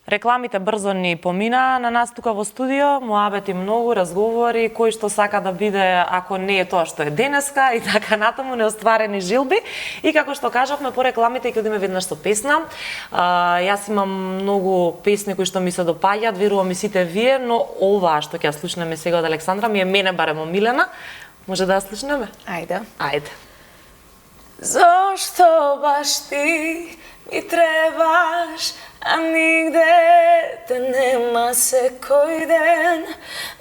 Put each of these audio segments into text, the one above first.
Рекламите брзо ни помина на нас тука во студио, муабети многу, разговори, кој што сака да биде, ако не е тоа што е денеска и така натаму, неостварени жилби. И како што кажавме, по рекламите ќе одиме веднаш со песна. Јас имам многу песни кои што ми се допаѓаат, верувам и сите вие, но оваа што ќе ја слушнеме сега од Александра ми е мене барем омилена. Може да ја слушнеме? Ајде. Ајде. Зошто баш ти ми требаш, а нигде те нема секој ден?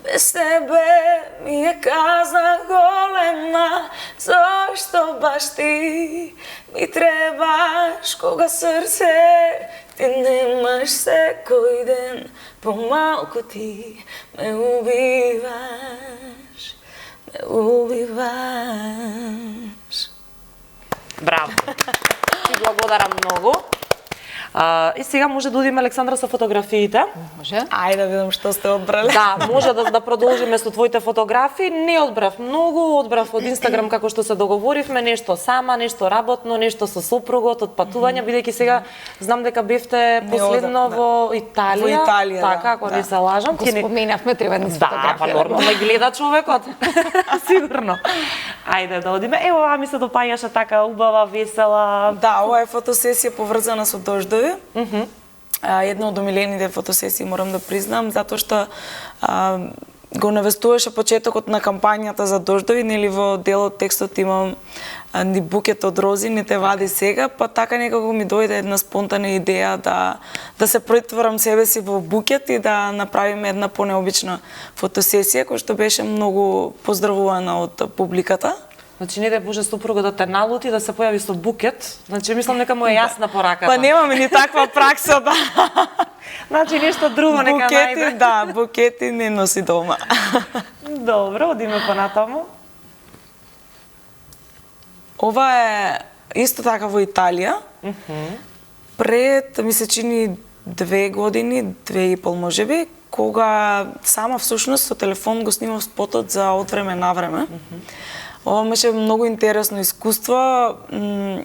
Без тебе ми е казна голема. Зошто баш ти ми требаш, кога срце ти немаш секој ден? Помалку ти ме убиваш, ме убиваш. Браво. Ти благодарам многу. И сега може да одиме, Александра, со фотографиите. Може. Ајде да видам што сте одбрали. Да, може да продолжиме со твоите фотографии. Не одбрав многу, одбрав од Инстаграм како што се договоривме, нешто сама, нешто работно, нешто со сопругот, од патување, бидејќи сега знам дека бевте последно во Италија. Во Италија, така, ако не се лажам. Го споменавме, треба да Да, па нормално гледа човекот. Сигурно. Ајде да одиме. Ево, оваа ми се допаѓаше така убава, весела. Да, ова е фотосесија поврзана со дождови. Една од омилените фотосесии, морам да признам, затоа што го навестуваше почетокот на кампањата за дождови, нели во делот текстот имам ни букет од рози, не те вади сега, па така некако ми дојде една спонтана идеја да се претворам себе си во букет и да направиме една понеобична фотосесија, која што беше многу поздравувана од публиката. Значи не дај Боже сопругот да те налути да се појави со букет. Значи мислам дека му е јасна пораката. Па немаме ни таква пракса, да. Значи нешто друго нека најде. Букети, да, букети не носи дома. Добро, одиме понатаму. Ова е исто така во Италија. Пред, ми се чини 2 години, 2,5 можеби, кога сама всушност со телефон го снимав спотот за Од време на време. Ова беше многу интересно искуство.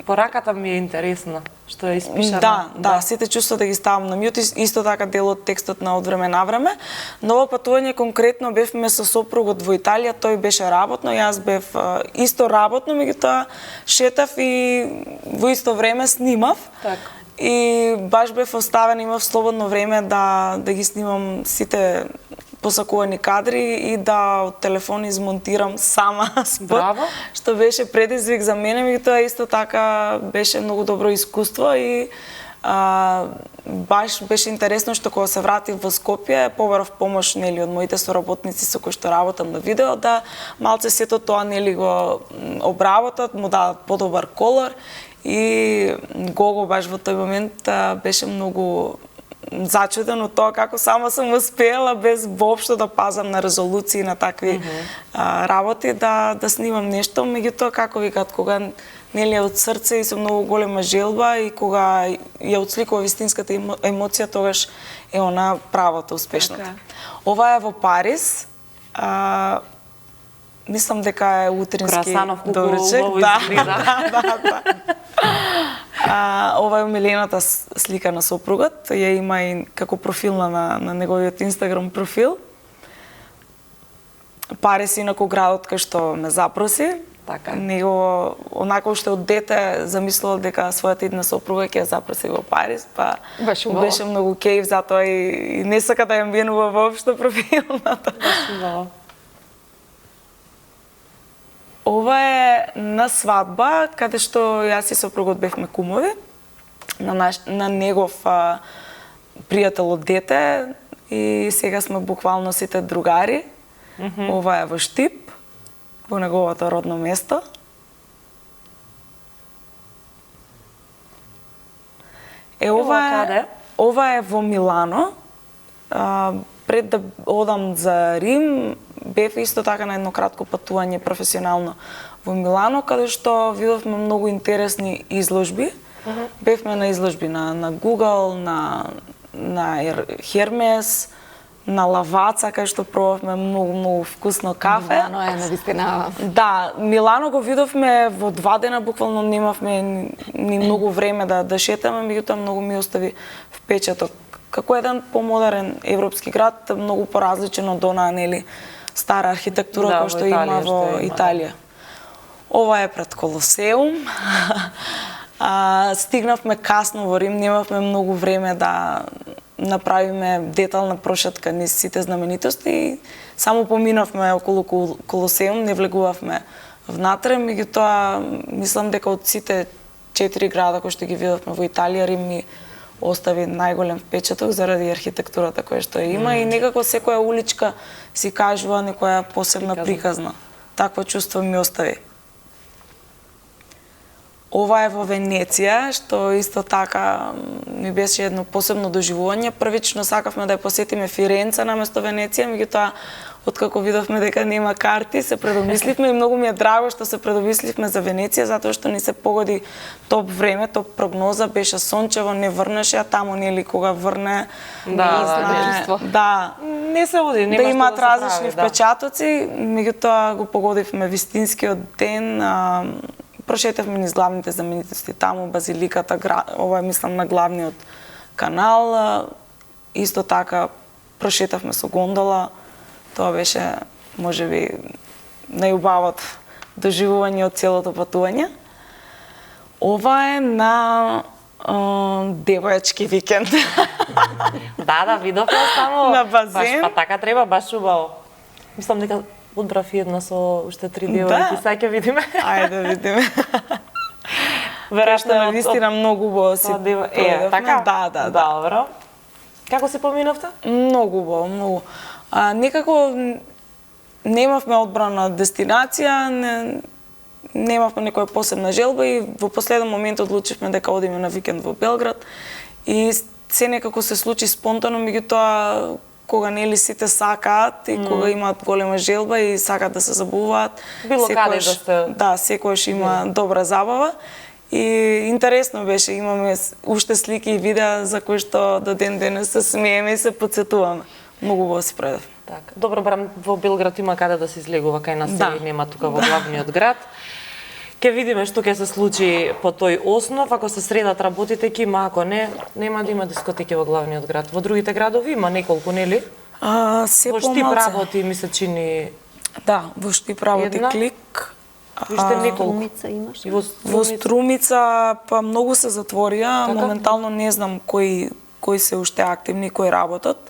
Пораката ми е интересна, што е испишана. Да, сите чувства да ги ставам на мјут, исто така дел од текстот на Од време на време. Но ова патување конкретно бевме со сопругот во Италија, тој беше работно, јас бев исто работно, меѓутоа шетав и во исто време снимав. Така. И баш бев оставена, имав слободно време да ги снимам сите посакувани кадри и да од телефон измонтирам сама спот. Браво. Што беше предизвик за мене, меѓутоа исто така беше многу добро искуство и баш беше интересно што кога се вратив во Скопје, побарав помош нели од моите соработници со кои што работам на видео, да малце сето тоа нели го обработат, му дадат подобар колор и Гого баш во тој момент беше многу зачуден од тоа како сама сум успеела без воопшто да пазам на резолуции на такви работи да снимам нешто, меѓутоа како викат кога нели од срце и со многу голема желба и кога ја отсликува вистинската емоција, тогаш е она правото успешното. Така. Ова е во Париз. Мислам дека е утрински доручек. Да. Ова е омилената слика на сопругот, ја има и како профилна на неговиот Инстаграм профил. Париз инаку градот кај што ме запроси. Така. Него онака уште од дете замислувал дека својата идна сопруга ќе ја запроси во Париз, па беше многу кејф, затоа и не сака да ја менува воопшто профилната. Ова е на свадба, каде што јас и сопругот бевме кумови, на негов пријател од дете и сега сме буквално сите другари. Ова е во Штип, во неговото родно место. Ова е во Милано. Пред да одам за Рим, бев исто така на едно кратко патување професионално во Милано, каде што видовме многу интересни изложби. Бевме на изложби на Google, на Hermes, на Лаваца, кај што пробавме многу вкусно кафе. Милано е навистина. Да, Милано го видовме во 2 дена, буквално немавме ни многу време да шетаме, меѓутоа многу ми остави впечаток како еден помодерен европски град, многу поразличен од онаа, нели, стара архитектура Да, која во што има Италија, во што има, Италија. Ова е пред Колосеум. Стигнавме касно во Рим, немавме многу време да направиме детална прошетка низ сите знаменитости и само поминавме околу Колосеум, не влегувавме внатре, меѓутоа мислам дека од сите 4 града кои што ги видовме во Италија, Рим ми остави најголем впечаток заради архитектурата која што има и некако секоја уличка си кажува некоја посебна приказна. Такво чувство ми остави. Ова е во Венеција, што исто така ми беше едно посебно доживување. Првично сакавме да ја посетиме Фиренца наместо Венеција, меѓутоа откако видовме дека нема карти, се предомисливме и многу ми е драго што се предомисливме за Венеција, затоа што ни се погоди топ време, топ прогноза, беше сончево, не врнеше, а таму нели кога врне, Не се оди, нема да имаат што да се различни прави, впечатоци, меѓутоа го погодивме вистинскиот ден. Прошетавме низ главните знаменитости таму, базиликата, ова е мислам на главниот канал. Исто така прошетавме со гондола. Тоа беше можеби најубавото доживување од целото патување. Ова е на девојачки викенд. Да, видовме само на базен. Баш, па така треба, баш убаво. Мислам дека одбрав една со уште 3 девојки, сега ќе видиме. Ајде да видиме. Веројатно на вистина многу убаво си проведовме. Така? Да. Добро. Како се поминавте? Многу убаво, многу. Некако немавме одбрана дестинација, немавме некоја посебна желба и во последен момент одлучивме дека одиме на викенд во Белград и се некако се случи спонтано, меѓутоа кога нели сите сакаат и кога имаат голема желба и сакаат да се забавуваат, било каде да сте. Да, секојаш има добра забава. И интересно беше, имаме уште слики и видеа за кои што до ден денес се смееме и се потсетуваме. Многу го си предав. Така. Добро, барам во Белград има каде да се излегува, кај нас нема тука во главниот град. Ке видиме што ќе се случи по тој основ, ако се средат работите ќе има, ако не, нема да има дискотеки во главниот град. Во другите градови има неколку, нели? Се во Штип работи ми се чини. Да, во Штип работи Клик. Уште неколку. Струмица имаш? Во Струмица па многу се затворија, моментално не знам кои се уште активни, кои работат.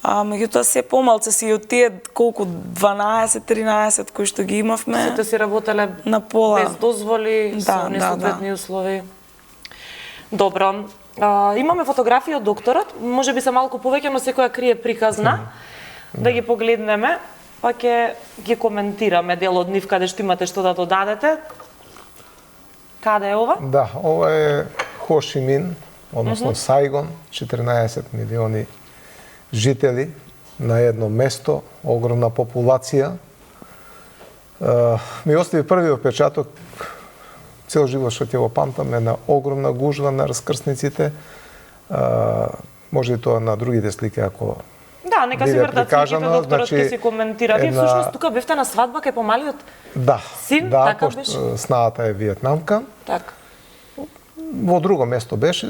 Меѓутоа се помалце си од тие колку 12-13 кои што ги имавме. Сите си работеле на пола без дозволи, со несоодветни услови. Добро. Имаме фотографија од докторот, можеби се малку повеќе, но секоја крие приказна. Да ги погледнеме, па ќе ги коментираме дел од нив каде што имате што да додадете. Каде е ова? Да, ова е Хо Ши Мин, односно Сајгон, 14 милиони жители на едно место, огромна популација. Ми остави првиот впечаток, цел живот што ќе го памтам, една огромна гужва на раскрсниците. Може и тоа на другите слики, ако да, нека си вртат сликите, докторот ќе си коментира. Вие всушност тука бевте на свадба кај помалиот син, така беше? Да, снаата е виетнамка. Така. Во друго место беше,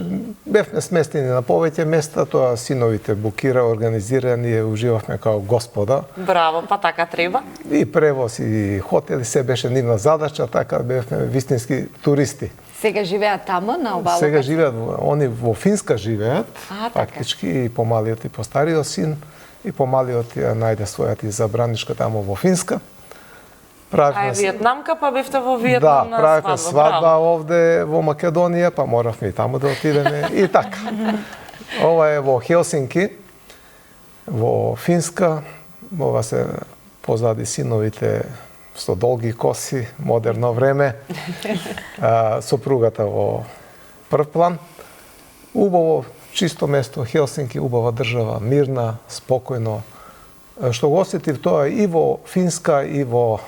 бевме сместени на повеќе места, тоа синовите букира, организира, ние уживавме као господа. Браво, па така треба. И превоз, и хотели, се беше нивна задача, така бевме вистински туристи. Сега живеат тама на обалата? Сега живеат, они во Финска живеат, фактички, и помалиот и постариот син, и помалиот ја најде својата избраничка тамо во Финска. Виетнамка, па бевте во Виетнам на свадба. Да, правевме свадба овде во Македонија, па моравме и таму да отидеме, и така. Ова е во Хелсинки, во Финска, ова се позади синовите со долги коси, модерно време, сопругата во прв план. Убаво, чисто место, Хелсинки, убава држава, мирна, спокојно. Што го осетив тоа и во Финска, и во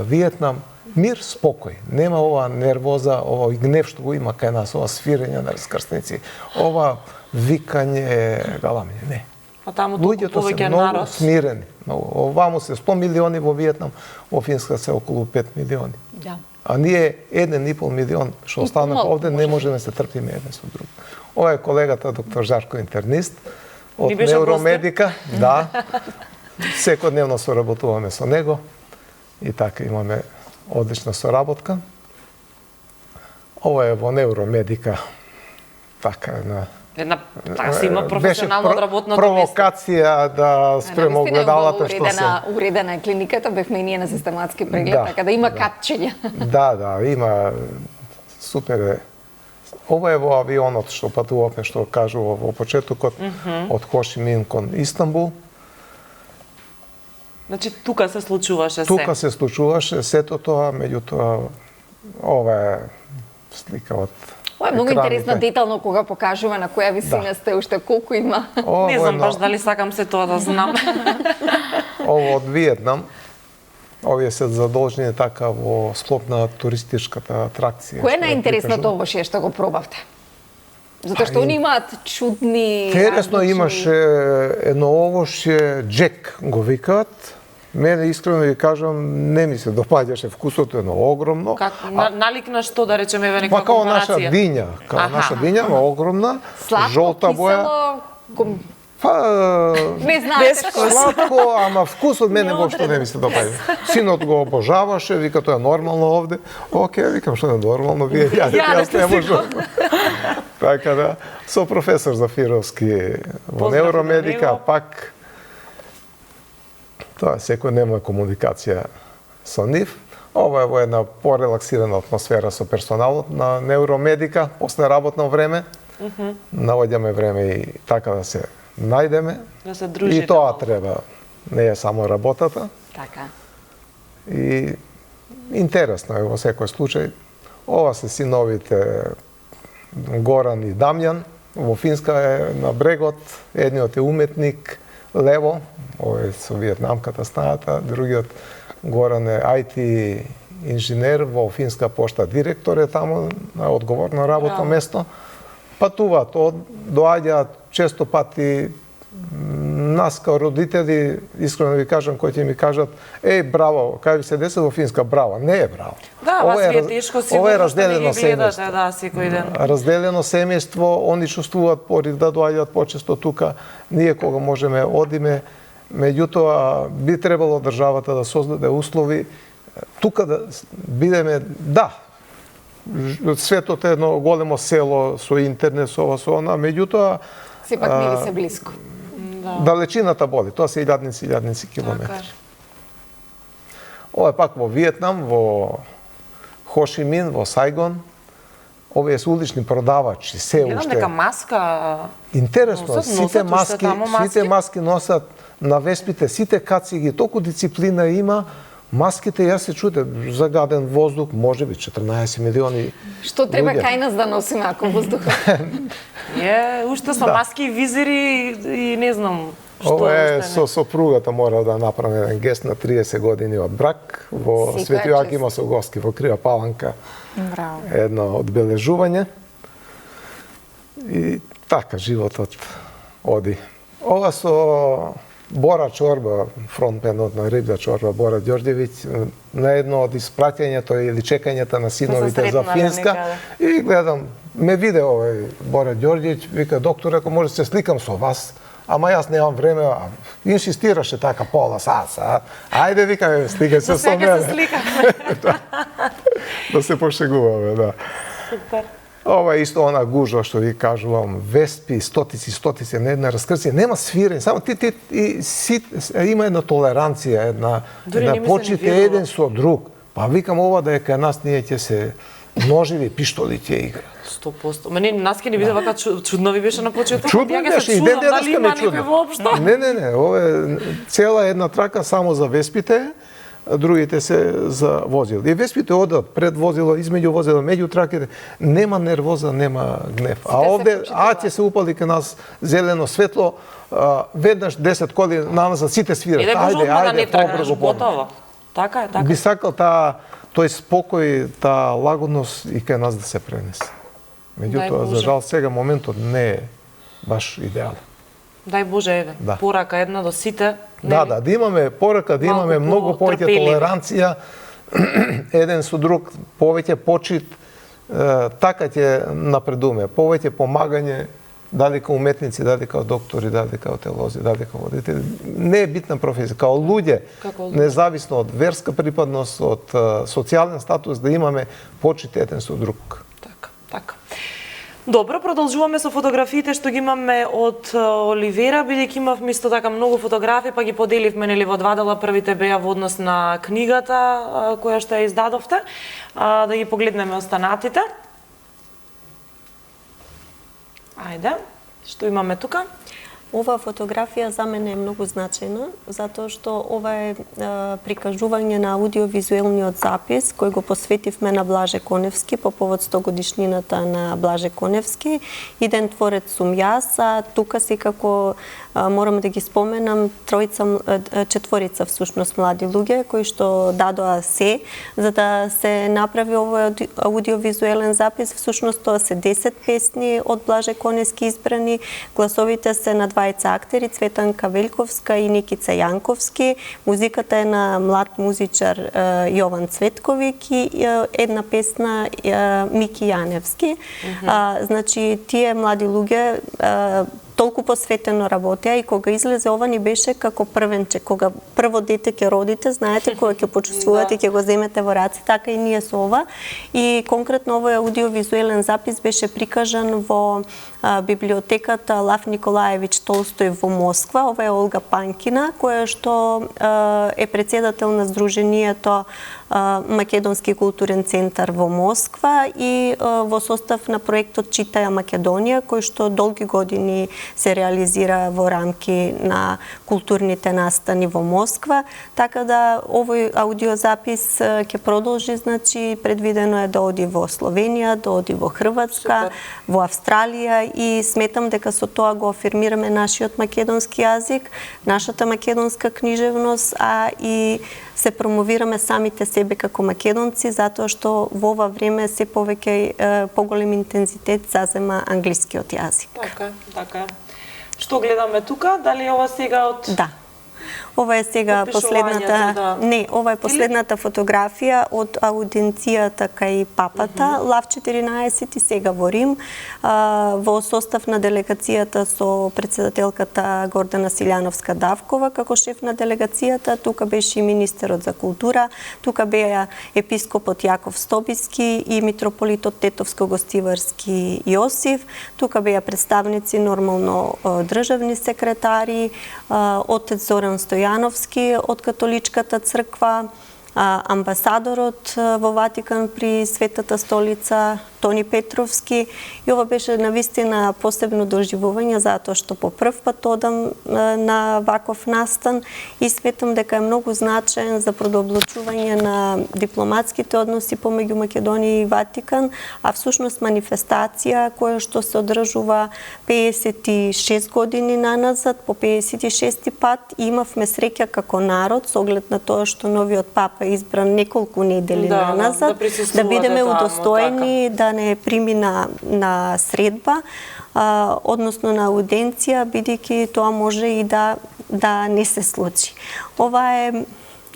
Виетнам, мир, спокој. Нема ова нервоза, ова гнев што го има кај нас, ова свирење на раскрсници, ова викање, галамење, не. А таму толку Луѓето се повеќе многу народ. смирени. Оваму се 100 милиони во Виетнам, во Финска се околу 5 милиони. Да. А ние 1,5 милион што останав помалку овде не можеме да се трпиме еден со друг. Ова е колегата доктор Жарко, интернист од Ни беше Невромедика, да. Секојдневно соработуваме со него и така имаме одлична соработка. Ова е во Невромедика, така Една така си има професионално одработното место. провокација да спремо Навистина е огледалата што се. уредена е клиниката, бевме и ние на систематски преглед, Да, така да има да. катчења. Да, има супер е. Ова е во авионот што патувавме, што кажува во почетокот, од Хоши Мин кон Истанбул. Значи тука се случуваше се. Тука се случуваше сето тоа, меѓутоа ова е слика од Ова е многу екраните. интересно детално кога покажува на која висина сте, уште колку има. Ова Не е знам на- баш дали сакам се тоа да знам. Ово од Виетнам. Овие се задолжени така во склоп на туристичката атракција. Кој е што ја најинтересното прикажува. овошје што го пробавте? Затоа што они имаат чудни... Интересно различни- имаше едно овошје джек го викаат. Мене искрено ви кажам не ми се допаѓаше вкусото, едно огромно. Как налик на што да речеме еве некаква Па као наша компарација? диња, као наша диња, но огромна, Сладко, жолта боја. кисело, Па не знаете Без што. вкус. сладко, ама вкусот мене воопшто не ми се допаѓа. Синот го обожаваше, вика тоа е нормално овде. Океј, викам што е нормално, вие јадете, јас не можам. Така да, со професор Зафировски во Поздрав и на Невромедика, него. пак тоа е секојдневна комуникација со нив. Ова е во една порелаксирана атмосфера со персоналот на Невромедика, после работно време. Наоѓаме време и така да се најдеме. Да се дружите. И тоа малку. треба, не е само работата. Така. И интересно е во секој случај. Ова се синовите Горан и Дамјан. Во Финска е на брегот, едниот е уметник Лево, овој со виетнамката снаата, другиот Горан е IT инженер, во Финска пошта директор е таму на одговорно работно место. Патуваат, доаѓаат често пати нас као родители, искрено ви кажам, кои ќе ми кажат, браво, кај ви се деси во Финска, браво. Не е браво. Да, вас ви е тешко ова е сигурно што не разделено ги гледате, семејство. да, секој ден. Разделено семејство, они чувствуваат порив да доаѓаат почесто тука. Ние кога можеме одиме, меѓутоа би требало државата да создаде услови тука да бидеме, да, светот е едно големо село со интернет, со ова, со она, меѓутоа Сепак не ви се близко. далечината боли, тоа се илјадници километри. Така. Ова е пак во Виетнам, во Хоши Мин, во Сайгон. Овие се улични продавачи, се Гледам уште. дека маска Интересно, носат сите уште маски, таму маски? сите маски носат на веспите, сите кациги, толку дисциплина има. Маските, јас се чуде, загаден воздух, можеби 14 милиони. Што треба луѓе. кај нас да носиме ако воздухот? уште со маски и визири и не знам што Ова е уште не. со сопругата мора да направи еден гест на 30 години од брак во Секоја Свети чест. Јакима со Госки во Крива Паланка. Браво. Едно одбележување. И така животот оди. Ова со Бора Чорба, фронтменот на Рибда Чорба, Бора Ѓорѓевиќ, на едно од испраќањето или чекањето на синовите за сретнале Финска. И гледам, ме виде овој Бора Ѓорѓевиќ, вика, доктор, ако може се сликам со вас, ама јас немам време, а инсистираше така пола сат. Ајде, вика, сликај се со Сега се мене. сликаме. Да се пошегуваме, да. Супер. Ова е исто она гужва што ви кажувам, веспи, стотици на една раскрција, нема свирење, само ти и има една толеранција, Дури една не ми се почите нервирува. еден со друг. Па викам ова да е кај нас ние ќе се ножеви, пиштоли ќе игра. 100%. Мене нас ке не биде вака чудно ви беше на почеток. Чудно Ја ќе беше, се и ден чудам дали денеска има ме чуди. некој воопшто. Не, ова е цела една трака само за веспите, а другите се за возило. И веспите одат пред возило, измеѓу возило, меѓу траките, нема нервоза, нема гнев. А се овде, почитуваат. ќе се упали кај нас зелено светло, веднаш 10 коли намаза сите свират. Иде божно да не трагаш, побрзо. готово. Така е, така. Би сакал тој спокој, таа лагодност и кај нас да се пренесе. Дај Меѓутоа, Боже. за жал, сега моментот не е баш идеален. Дај Боже, Да. порака една до сите. Да имаме порака, да имаме Малку многу повеќе потрпеливи. толеранција, еден со друг, повеќе почит, така ќе напредуваме, повеќе помагање, дали као уметници, дали као доктори, дали као телози, дали као водители. Не е битна професија, као луѓе, независно од верска припадност, од социјален статус, да имаме почит еден со друг. Така. Добро, продолжуваме со фотографиите што ги имаме од Оливера, бидејќи имавме исто така многу фотографии, па ги поделивме нели во два дела. Првите беа во однос на книгата која што ја издадовте. Да ги погледнеме останатите. Ајде, што имаме тука? Ова фотографија за мене е многу значајна, затоа што ова е прикажување на аудиовизуелниот запис кој го посветивме на Блаже Коневски по повод 100 годишнината на Блаже Коневски. Иден творец сум јас, а тука секако морам да ги споменам четворица всушност млади луѓе кои што дадоа се за да се направи овој аудиовизуелен запис. Всушност тоа се 10 песни од Блаже Коневски избрани. Гласовите се на двајца актери, Цветанка Велковска и Никица Јанковски. Музиката е на млад музичар Јован Цветковик и една песна Мики Јаневски. Значи, тие млади луѓе толку посветено работеа и кога излезе ова ни беше како првенче, кога прво дете ќе родите, знаете кога ќе почувствувате, ќе го земете во раце, така и ние со ова. И конкретно овој аудиовизуелен запис беше прикажан во библиотеката Лав Николаевич Толстој во Москва. Ова е Олга Панкина, која што е председател на Сдруженијето Македонски културен центар во Москва и во состав на проектот Читаја Македонија, кој што долги години се реализира во рамки на културните настани во Москва. Така да овој аудиозапис ќе продолжи, значи предвидено е да оди во Словенија, да оди во Хрватска, во Австралија и сметам дека со тоа го афирмираме нашиот македонски јазик, нашата македонска книжевност, а и се промовираме самите себе како македонци, затоа што во ова време се повеќе поголем интензитет зазема англискиот јазик. Така. Што гледаме тука? Дали е ова сега од... Да. Ова е сега последната, не, ова е последната фотографија од ауденцијата кај папата, Лав 14 и сега во Рим, во состав на делегацијата со председателката Гордана Силјановска-Давкова како шеф на делегацијата. Тука беше и министерот за култура, тука беа епископот Јаков Стобиски и митрополитот Тетовско-Гостиварски Јосиф, тука беа представници нормално државни секретари, отец Зоран Стојановски од католичката црква, амбасадорот во Ватикан при Светата столица Тони Петровски, и ова беше навистина посебно доживување затоа што по прв пат одам на ваков настан и сметам дека е многу значаен за продоблачување на дипломатските односи помеѓу Македонија и Ватикан, а всушност манифестација која што се одржува 56 години наназад, по 56 пат, и имавме среќа како народ со оглед на тоа што новиот папа е избран неколку недели наназад, да бидеме удостоени да не примина на средба, односно на ауденција, бидејќи тоа може и да не се случи. Ова е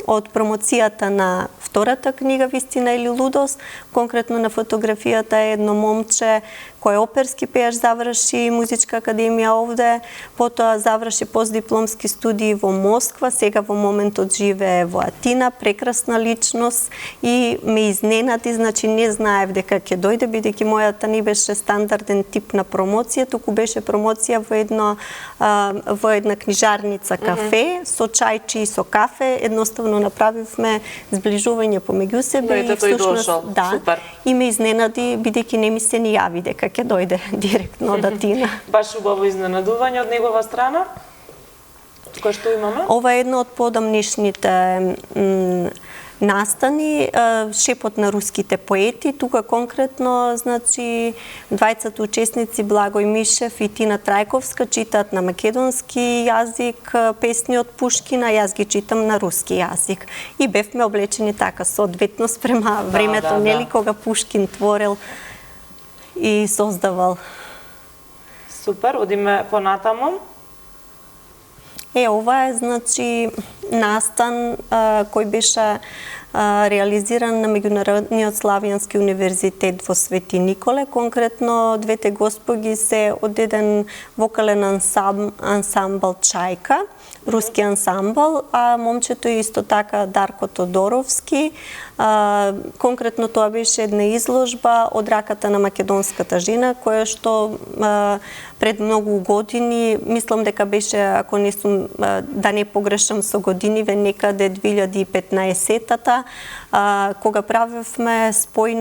од промоцијата на втората книга Вистина или лудост. Конкретно на фотографијата е едно момче кој оперски пејач, заврши музичка академија овде, потоа заврши постдипломски студии во Москва, сега во моментот живее во Атина, прекрасна личност и ме изненади, значи не знаев дека ќе дојде, бидејќи мојата не беше стандарден тип на промоција, туку беше промоција во една книжарница кафе, со чајчи и со кафе, едноставно направивме зближување помеѓу себе и всушност и ме изненади, бидејќи не ми се ни јави дека ќе дојде директно од Атина. Баш убаво изненадување од негова страна. Кој што имаме? Ова е едно од подамнишните настани, шепот на руските поети. Тука конкретно, значи, двајцата учесници Благој Мишев и Тина Трајковска читаат на македонски јазик песни од Пушкина, јас ги читам на руски јазик. И бевме облечени така соодветно спрема времето, нели, кога Пушкин творел и создавал. Супер, одиме понатаму. Ова е, значи, настан кој беше реализиран на Меѓународниот славјански универзитет во Свети Николе. Конкретно, двете госпоги се од еден вокален ансамбл Чајка, руски ансамбл, а момчето е исто така Дарко Тодоровски. Конкретно тоа беше една изложба од раката на македонската жена, која што пред многу години, мислам дека беше, ако не сум, да не погрешам со годиниве, некаде 2015-тата, кога правевме спој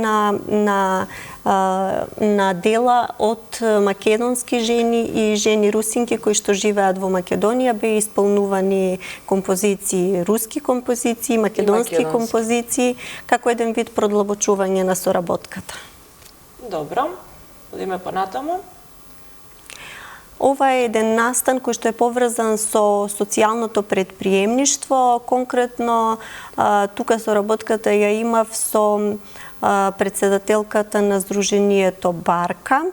на дела од македонски жени и жени русинки кои што живеат во Македонија, беа исполнувани композиции, руски композиции, македонски композиции, како еден вид продлабочување на соработката. Добро, одиме понатаму. Ова е еден настан кој што е поврзан со социјалното предприемништво. Конкретно, тука соработката ја имав со председателката на Сдруженијето Барка.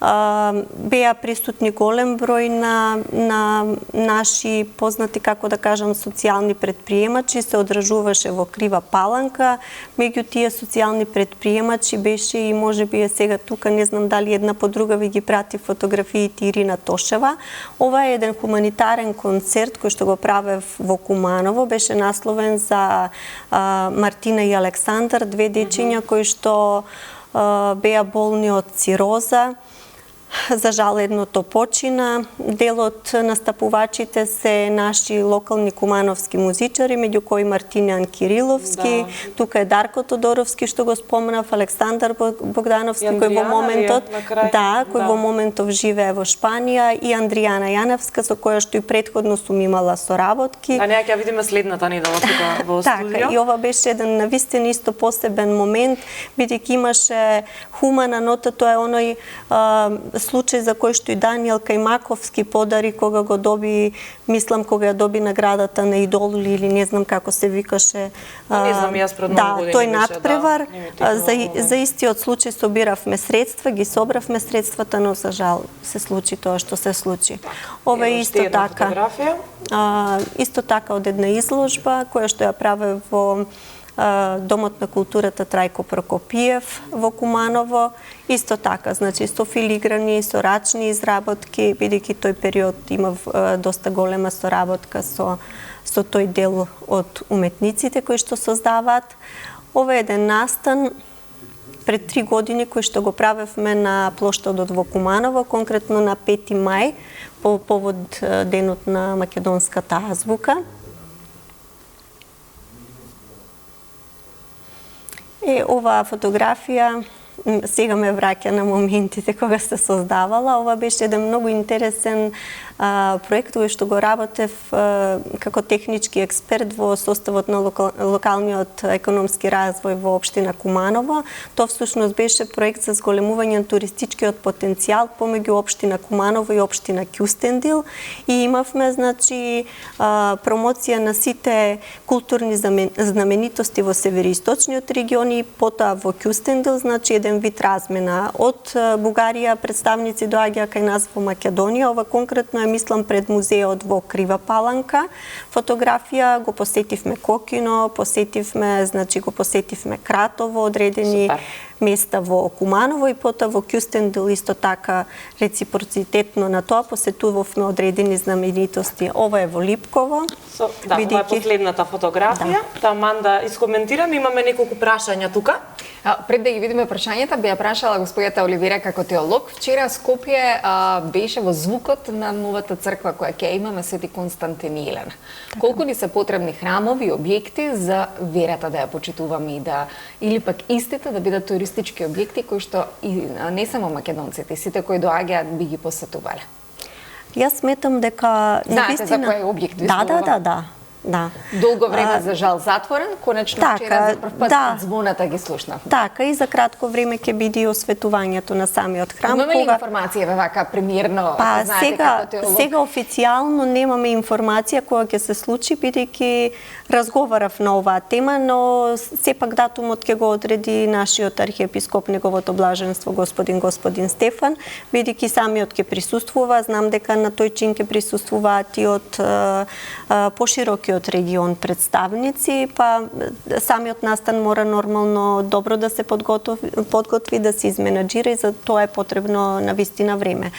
Беа присутни голем број на наши познати, како да кажам, социјални предприемачи, се одржуваше во Крива Паланка. Меѓу тие социјални предприемачи беше и можеби е сега тука, не знам дали една по друга ви ги прати фотографиите, Ирина Тошева. Ова е еден хуманитарен концерт кој што го правев во Куманово, беше насловен за Мартина и Александар, две дечиња кои што беа болни од цироза. За жал едното почина. Дел од настапувачите се наши локални кумановски музичари, меѓу кои Мартинијан Кириловски, тука е Дарко Тодоровски што го спомнав, Александар Богдановски кој во моментот кој во моментов живее во Шпанија, и Андријана Јаневска со која што и претходно сум имала соработки. А неа ќе видиме следната недела тука во студио. Така, и ова беше еден навистина исто посебен момент, бидејќи имаше хумана нота, тоа е оној случај за кој што и Даниел Кајмаковски подари кога го доби, мислам кога ја доби наградата на Идол или не знам како се викаше. Не знам, јас пред многу години тој надпревар. За истиот случај собиравме средства, ги собравме средствата, но за жал се случи тоа што се случи. Ова е исто така. Исто така од една изложба која што ја праве во Домот на културата Трајко Прокопиев во Куманово. Исто така, значи со филиграни, со рачни изработки, бидејќи тој период имав доста голема соработка со тој дел од уметниците кои што создаваат. Ова е еден настан пред 3 години кој што го правевме на плоштадот во Куманово, конкретно на 5 мај, по повод денот на македонската азвука. Оваа фотографија сега ме враќа на моментите кога се создавала. Ова беше еден многу интересен проект кој што го работев како технички експерт во составот на локалниот економски развој во општина Куманово. Тоа всушност беше проект за зголемување на туристичкиот потенцијал помеѓу општина Куманово и општина Кјустендил, и имавме, значи, промоција на сите културни знаменитости во североисточниот регион и потоа во Кјустендил, значи еден вид размена. Од Бугарија представници доаѓаа кај нас во Македонија. Ова конкретно е, мислам, пред музеот во Крива Паланка. Фотографија, го посетивме Кокино, го посетивме Кратово, одредени места во Куманово, и потоа во Кјустендил исто така реципроцитетно на тоа посетувавме одредени знаменитости. Ова е во Липково. Ова е последната фотографија. Таман да искоментирам, имаме неколку прашања тука. Пред да ги видиме прашањата, би ја прашала господјата Оливира како теолог. Вчера Скопје беше во звукот на новата црква која ќе имаме Свети Константин и Елена. Колку ни се потребни храмови и објекти за верата да ја почитуваме или пак истите да бидат туристички објекти кои што и не само македонците, сите кои доаѓаат би ги посетувале? Јас сметам дека знаете за кој објект ви Да. Да. Долго време за жал затворен, конечно така, вчера за прв пат да. звоната ги слушнавме. Така, и за кратко време ќе биде осветувањето на самиот храм. Имаме ли информација вака премиерно? Па знаете како теолог? сега официјално немаме информација која ќе се случи, бидејќи разговарав на оваа тема, но сепак датумот ќе го одреди нашиот архиепископ, неговото блаженство господин Стефан, бидејќи самиот ќе присуствува. Знам дека на тој чин ќе присуствуваат и од поширокиот регион представници, па самиот настан мора нормално добро да се подготви, да се изменаџира, и за тоа е потребно навистина време.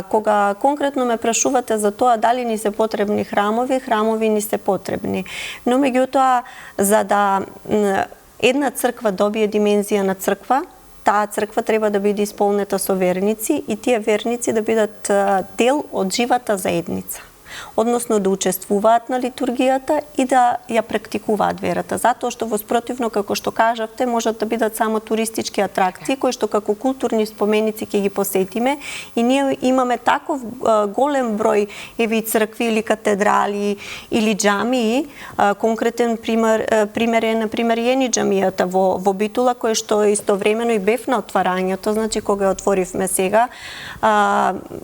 Кога конкретно ме прашувате за тоа дали ни се потребни храмови ни се потребни. Но меѓутоа, за да една црква добие димензија на црква, таа црква треба да биде исполнета со верници, и тие верници да бидат дел од живата заедница. Односно да учествуваат на литургијата и да ја практикуваат верата. Затоа што воспротивно, како што кажавте, можат да бидат само туристички атракции, кои што како културни споменици ќе ги посетиме, и ние имаме таков голем број еви цркви или катедрали или џамии. Конкретен пример е например Јени џамијата во Битула, кој што истовремено и бев на отварањето, значи кога ја отворивме сега,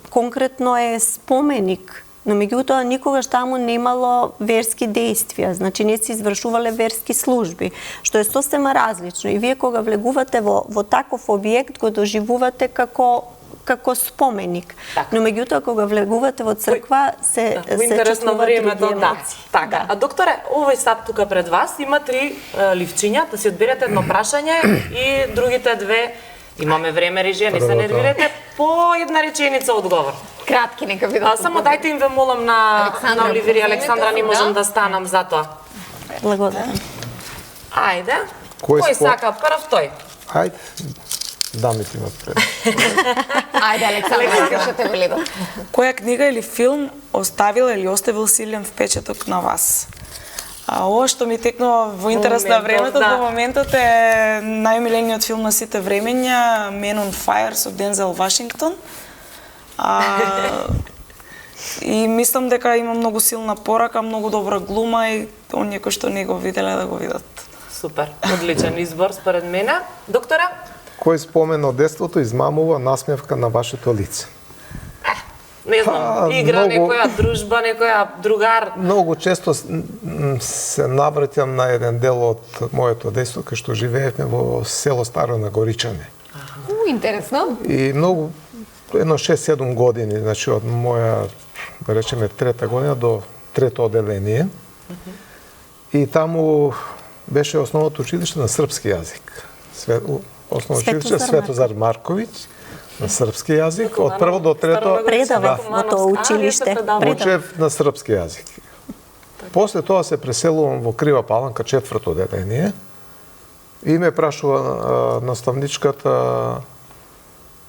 конкретно е споменик. Но меѓутоа никогаш таму немало верски дејствија, значи не се извршувале верски служби, што е сосема различно. И вие кога влегувате во таков објект, го доживувате како споменик. Так. Но меѓутоа кога влегувате во црква се интересно чувствува времето, други да. емоции. Така. А докторе, овој сад тука пред вас има 3 ливчиња, да си одберете едно прашање и другите 2 имаме време, режија, не се нервирате, по една реченица одговор. Кратки нека бидат. Само дајте им ве молам на Оливира и Александра, не можам да станам за тоа. Благодарам. Ајде. Кој Кој спорт? сака прв тој? Ајде, дамите имат пред. Ајде, Александра, кажете го лего. Која книга или филм оставил или оставил силен впечаток на вас? Ова што ми текнува во интерес на времето да. во моментот е најомилениот филм на сите времења, Men on Fire со Дензел Вашингтон. И мислам дека има многу силна порака, многу добра глума, и оние кои што не го виделе да го видат. Супер, одличен избор според мене. Доктора? Кој спомен од детството измамува насмевка на вашето лице? Не знам, игра, многу- некоја дружба, некоја другар. Многу често се навраќам на еден дел од моето детство, кај што живеевме во село Старо на Горичане. Интересно. И многу, едно 6-7 години, значи од моја, да речеме, 3-та година до 3-то оделение. И таму беше основното училиште на српски јазик. Основно училиште Светозар Марковиќ на српски јазик, од прво до трето Предавав во тоа училиште. учев на српски јазик. После тоа се преселувам во Крива Паланка, 4-то оделение, и ме прашува наставничката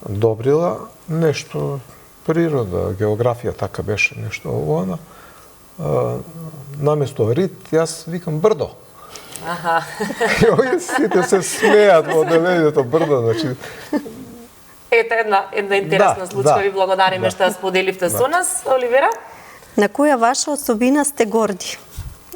Добрила нешто природа, географија, така беше нешто ово, наместо рид, јас викам брдо. Аха. И овие сите се смеат во оделението брдо, значи. Ете една интересна Да, случка, да, ви благодариме да. што ја споделивте со нас. Оливера? На која ваша особина сте горди?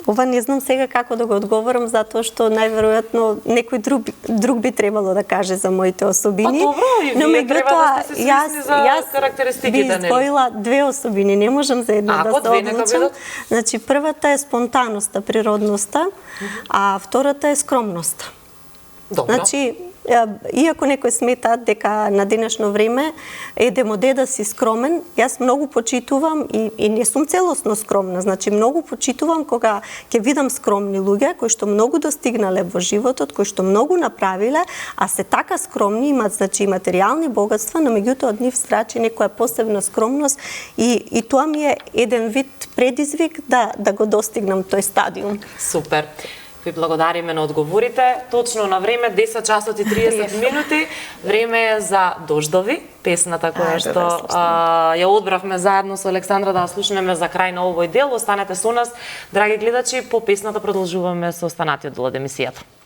Ова не знам сега како да го одговорам, затоа што најверојатно некој друг би требало да каже за моите особини. Па добро, и вие треба да сте се свесни за карактеристиките, би нели? издвоила 2 особини, не можам за една Ако да се две, нека одлучам. бидат. Значи, првата е спонтаноста, природноста, а втората е скромноста. Добро. Значи, иако некој смета дека на денешно време е демоде да си скромен, јас многу почитувам и не сум целосно скромна. Значи, многу почитувам кога ќе видам скромни луѓе кои што многу достигнале во животот, кои што многу направиле, а се така скромни, имат, значи, материјални богатства, но меѓутоа од нив страчи некоја посебна скромност, и тоа ми е еден вид предизвик да го достигнам тој стадиум. Супер. Ви благодариме на одговорите. Точно на време, 10 часот и 30 минути. Време е за Дождови, песната која што ја одбравме заедно со Александра да ја слушнеме за крај на овој дел. Останете со нас, драги гледачи, по песната продолжуваме со останатиот дел од емисијата.